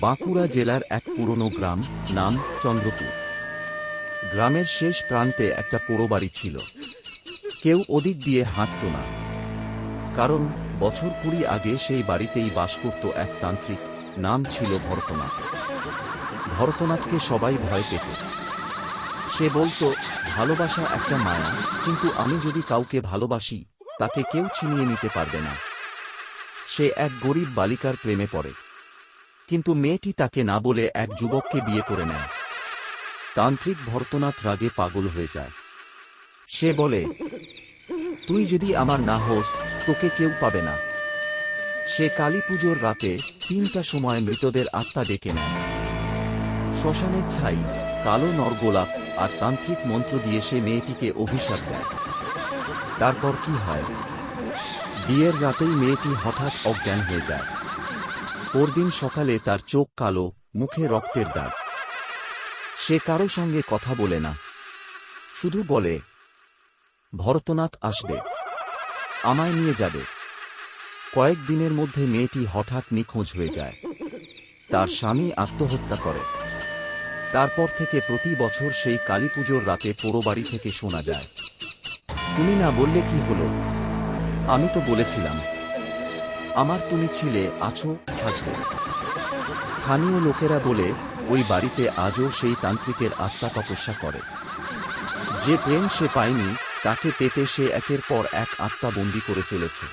বাঁকুড়া জেলার এক পুরনো গ্রাম, নাম চন্দ্রপুর। গ্রামের শেষ প্রান্তে একটা পোড়ো বাড়ি ছিল। কেউ ওদিক দিয়ে হাঁটত না, কারণ বছর 20 আগে সেই বাড়িতেই বাস করত এক তান্ত্রিক, নাম ছিল ভরতনাথ। ভরতনাথকে সবাই ভয় পেত। সে বলতো, ভালোবাসা একটা মায়া, কিন্তু আমি যদি কাউকে ভালোবাসি, তাকে কেউ ছিনিয়ে নিতে পারবে না। সে এক গরিব বালিকার প্রেমে পড়ে, কিন্তু মেয়েটি তাকে না বলে এক যুবককে বিয়ে করে নেয়। তান্ত্রিক ভরতনাথ রাগে পাগল হয়ে যায়। সে বলে, তুই যদি আমার না হোস, তোকে কেউ পাবে না। সে কালী পুজোর রাতে 3টা সময় মৃতদের আত্মা ডেকে নেয়। শ্মশানের ছাই, কালো নরগোলাপ আর তান্ত্রিক মন্ত্র দিয়ে সে মেয়েটিকে অভিশাপ দেয়। তারপর কি হয়? বিয়ের রাতেই মেয়েটি হঠাৎ অজ্ঞান হয়ে যায়। পরদিন সকালে তার চোখ কালো, মুখে রক্তের দাগ। সে কারো সঙ্গে কথা বলে না, শুধু বলে, ভরতনাথ আসবে, আমায় নিয়ে যাবে। কয়েকদিনের মধ্যে মেয়েটি হঠাৎ নিখোঁজ হয়ে যায়। তার স্বামী আত্মহত্যা করে। তারপর থেকে প্রতি বছর সেই কালীপুজোর রাতে পোড়ো বাড়ি থেকে শোনা যায়, তুমি না বললে কি হলো? আমি তো বলেছিলাম, আমার তুমি ছিলে, আছো, থাকবে। স্থানীয় লোকেরা বলে, ওই বাড়িতে আজও সেই তান্ত্রিকের আত্মা তপস্যা করে। যে প্রেম সে পায়নি, তাকে পেতে সে একের পর এক আত্মা বন্দী করে চলেছে।